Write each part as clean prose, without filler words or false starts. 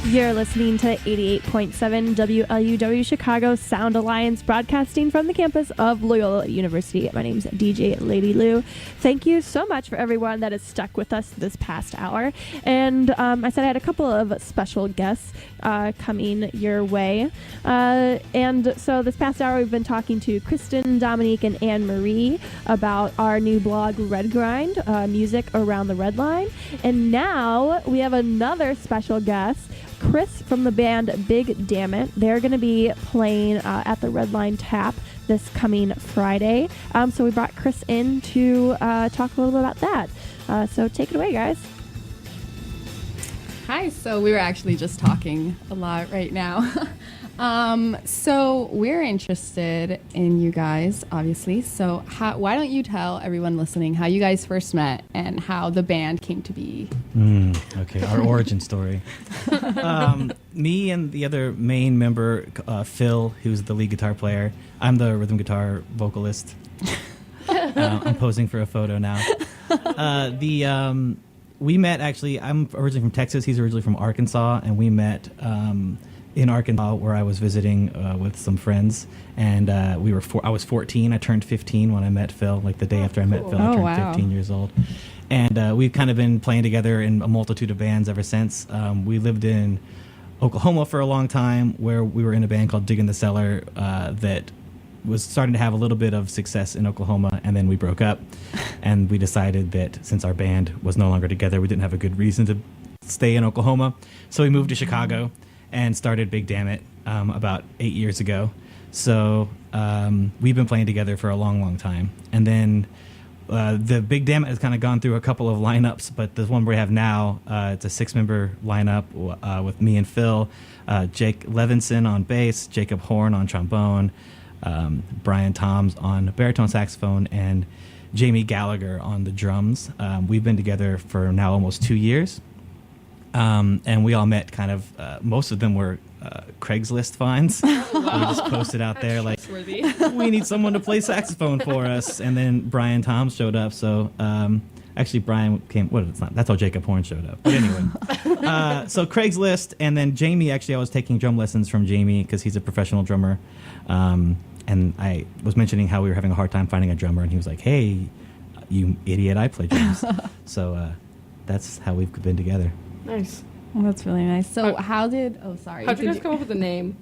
You're listening to 88.7 WLUW Chicago Sound Alliance, broadcasting from the campus of Loyola University. My name's DJ Lady Lou. Thank you so much for everyone that has stuck with us this past hour. And I said I had a couple of special guests coming your way. And so this past hour, we've been talking to Kristen, Dominique, and Annemarie about our new blog, RedGrind, music around the red line. And now we have another special guest, Chris from the band Big Dammit. They're going to be playing at the Red Line Tap this coming Friday. So we brought Chris in to talk a little bit about that. So take it away, guys. Hi. So we were actually just talking a lot right now. So we're interested in you guys, obviously. So why don't you tell everyone listening how you guys first met and how the band came to be? Okay, our origin story. Me and the other main member, Phil, who's the lead guitar player. I'm the rhythm guitar vocalist. I'm posing for a photo now. We met, actually, I'm originally from Texas. He's originally from Arkansas, and we met in Arkansas, where I was visiting with some friends, and I was 14. I turned 15 when I met Phil. Like the day after I met Phil, I turned 15 years old. And we've kind of been playing together in a multitude of bands ever since. We lived in Oklahoma for a long time, where we were in a band called Dig in the Cellar that was starting to have a little bit of success in Oklahoma, and then we broke up. And we decided that since our band was no longer together, we didn't have a good reason to stay in Oklahoma. So we moved to Chicago and started Big Dammit about 8 years ago. So we've been playing together for a long, long time. And then the Big Dammit has kind of gone through a couple of lineups, but the one we have now, it's a 6-member lineup with me and Phil, Jake Levinson on bass, Jacob Horn on trombone, Brian Toms on baritone saxophone, and Jamie Gallagher on the drums. We've been together for now almost 2 years. And we all met kind of, most of them were Craigslist finds. Wow. We just posted out there like, we need someone to play saxophone for us. And then Brian Toms showed up. So actually Brian came, that's how Jacob Horn showed up. But anyway, so Craigslist, and then Jamie, actually I was taking drum lessons from Jamie because he's a professional drummer. And I was mentioning how we were having a hard time finding a drummer, and he was like, hey, you idiot, I play drums. So that's how we've been together. Nice. Well, that's really nice. So how'd you guys come up with the name?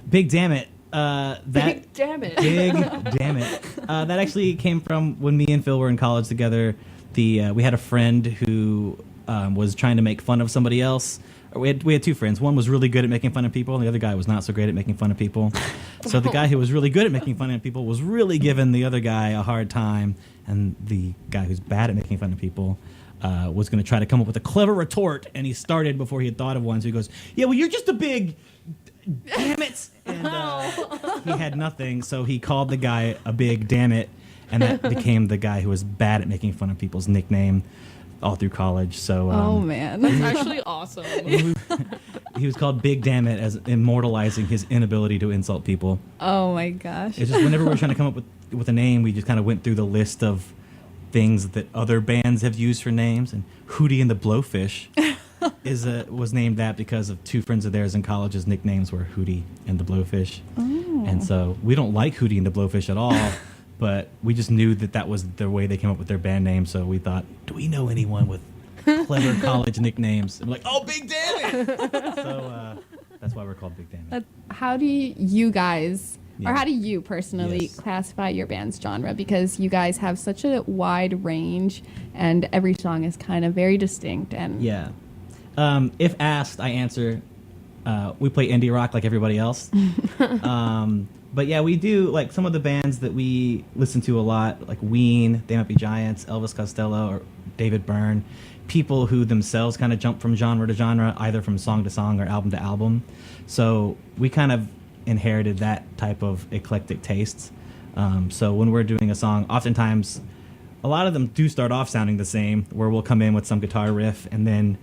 Big Dammit. Big Dammit. Big Dammit. That actually came from when me and Phil were in college together. We had a friend who was trying to make fun of somebody else. We had two friends. One was really good at making fun of people, and the other guy was not so great at making fun of people. So the guy who was really good at making fun of people was really giving the other guy a hard time, and the guy who's bad at making fun of people was going to try to come up with a clever retort, and he started before he had thought of one. So he goes, yeah, well, you're just a big damn it. And he had nothing, so he called the guy a big damn it, and that became the guy who was bad at making fun of people's nickname all through college. So oh man, that's actually awesome. He was called Big Dammit, as immortalizing his inability to insult people. Oh my gosh. It's just whenever we were trying to come up with a name, we just kind of went through the list of things that other bands have used for names, and Hootie and the Blowfish was named that because of two friends of theirs in college's nicknames were Hootie and the Blowfish. Oh. And so we don't like Hootie and the Blowfish at all, but we just knew that was the way they came up with their band name. So we thought, do we know anyone with clever college nicknames? And we're like, oh, Big Dammit! So that's why we're called Big Dammit. How do you guys... Yeah. Or how do you personally classify your band's genre? Because you guys have such a wide range, and every song is kind of very distinct. And yeah, if asked, I answer. We play indie rock like everybody else. But yeah, we do like some of the bands that we listen to a lot, like Ween, They Might Be Giants, Elvis Costello, or David Byrne. People who themselves kind of jump from genre to genre, either from song to song or album to album. So we kind of inherited that type of eclectic tastes. So when we're doing a song, oftentimes a lot of them do start off sounding the same, where we'll come in with some guitar riff, and then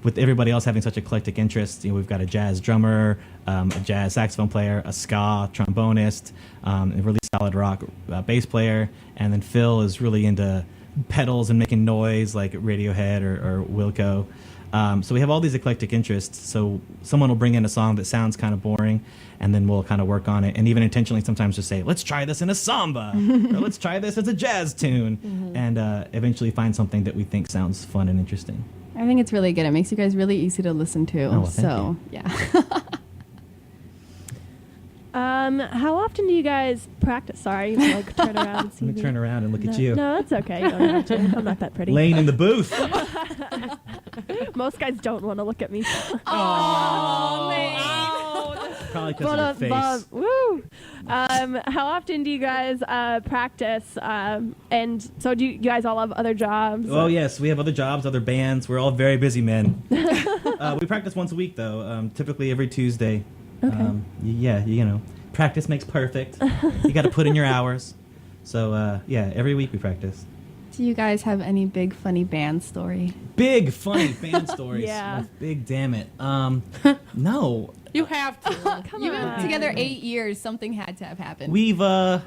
with everybody else having such eclectic interests, we've got a jazz drummer, a jazz saxophone player, a ska trombonist, a really solid rock bass player, and then Phil is really into pedals and making noise like Radiohead or Wilco. So we have all these eclectic interests. So someone will bring in a song that sounds kind of boring, and then we'll kind of work on it, and even intentionally sometimes just say, let's try this in a samba, or let's try this as a jazz tune, and eventually find something that we think sounds fun and interesting. I think it's really good. It makes you guys really easy to listen to. Oh, well, thank so, you. yeah. How often do you guys practice? Sorry, like turn around and see Let me me. turn around and look at you. No, that's okay. You don't have to. I'm not that pretty. Layne in the booth. Most guys don't want to look at me. Probably because of your face. Woo! How often do you guys practice? And so do you guys all have other jobs? Oh, yes. We have other jobs, other bands. We're all very busy men. We practice once a week, though, typically every Tuesday. Okay. You know, practice makes perfect. You got to put in your hours. So, every week we practice. Do you guys have any big funny band story? Big, funny band stories. Yeah. With Big Dammit. No. You have to. Come You've been on. together 8 years. Something had to have happened. We've, the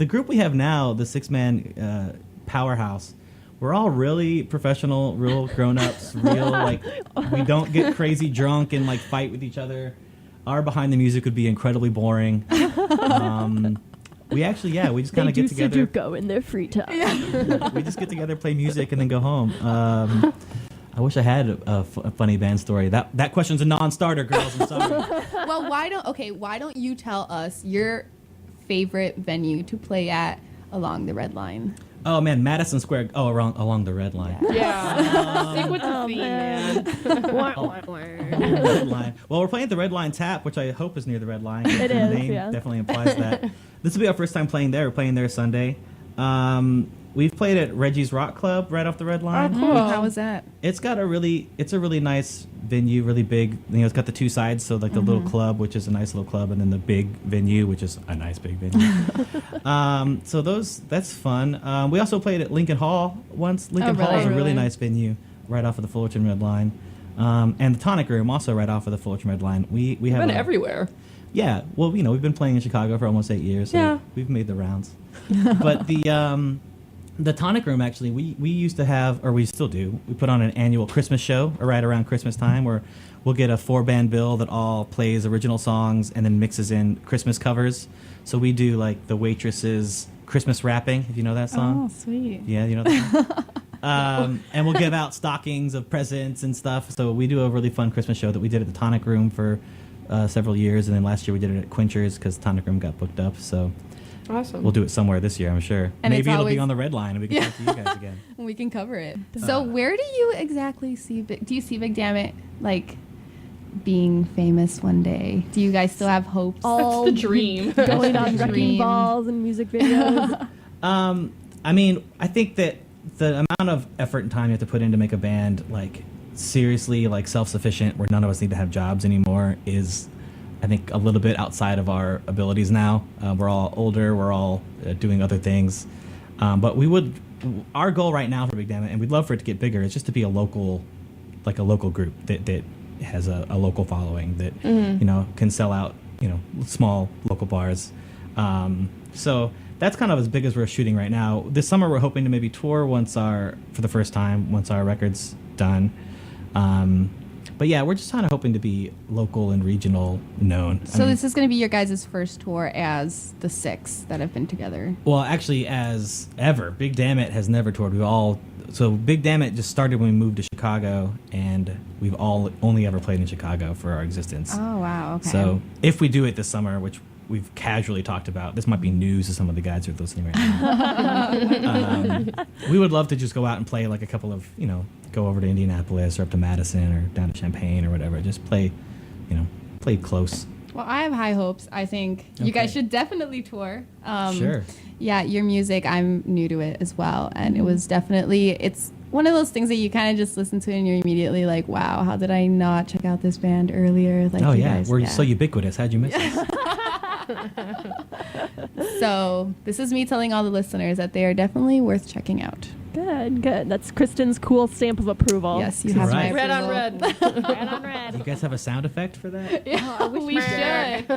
group we have now, the 6-man powerhouse, we're all really professional, real grown-ups, real, like, we don't get crazy drunk and, like, fight with each other. Our behind the music would be incredibly boring. We actually, we just kind of get together. Sudoku in their free time. We just get together, play music, and then go home. I wish I had a funny band story. That question's a non-starter, girls. I'm sorry. Well, why don't you tell us your favorite venue to play at along the Red Line? Oh man, Madison Square. Oh, along the Red Line. Yeah. Stick with the theme, man. Red Line. Well, we're playing at the Red Line Tap, which I hope is near the Red Line. It The is, name yeah. definitely implies that. This will be our first time playing there. We're playing there Sunday. We've played at Reggie's Rock Club right off the Red Line. Oh, cool. How was that? It's a really nice venue, really big. You know, it's got the two sides, so like the little club, which is a nice little club, and then the big venue, which is a nice big venue. So that's fun. We also played at Lincoln Hall once. Lincoln Hall is a really nice venue right off of the Fullerton Red Line. And the Tonic Room also right off of the Fullerton Red Line. We have Been everywhere. Yeah, well, you know, we've been playing in Chicago for almost 8 years, so Yeah. we've made the rounds. But the Tonic Room, actually, we used to have, or we still do, we put on an annual Christmas show right around Christmas time where we'll get a 4-band bill that all plays original songs and then mixes in Christmas covers. So we do, like, The Waitress's Christmas Rapping, if you know that song. Oh, sweet. Yeah, you know that song? And we'll give out stockings of presents and stuff. So we do a really fun Christmas show that we did at the Tonic Room for several years. And then last year we did it at Quincher's because Tonic Room got booked up. So Awesome. we'll do it somewhere this year, I'm sure. And Maybe it's it'll be always- on the Red Line and we can talk to you guys again. We can cover it. So where do you exactly see do you see Big Dammit like being famous one day? Do you guys still have hopes? All That's the dream. going on Dream. wrecking balls and music videos. I mean, I think that the amount of effort and time you have to put in to make a band, like, seriously, like, self-sufficient, where none of us need to have jobs anymore, is, I think, a little bit outside of our abilities now. We're all older. We're all doing other things. But our goal right now for Big Dammit, and we'd love for it to get bigger, is just to be a local group that has a local following that, you know, can sell out, you know, small local bars. So that's kind of as big as we're shooting right now. This summer we're hoping to maybe tour for the first time once our record's done. But yeah, we're just kind of hoping to be local and regional known. So this is going to be your guys' first tour as the 6 that have been together. Well, actually, as ever, Big Dammit has never toured. So Big Dammit just started when we moved to Chicago, and we've all only ever played in Chicago for our existence. Oh, wow. Okay. So if we do it this summer, which we've casually talked about, this might be news to some of the guys who are listening right now. We would love to just go out and play like a couple of, you know, go over to Indianapolis or up to Madison or down to Champaign or whatever. Just play close. Well, I have high hopes. I think you guys should definitely tour. Sure. Yeah, your music, I'm new to it as well. And it was definitely, it's one of those things that you kind of just listen to and you're immediately like, wow, how did I not check out this band earlier? Like, Oh, you yeah. guys, We're so ubiquitous. How'd you miss us? So this is me telling all the listeners that they are definitely worth checking out. Good. That's Kristen's cool stamp of approval. Yes, you have my Right. Red on approval. red. Red on red. Do you guys have a sound effect for that? We should.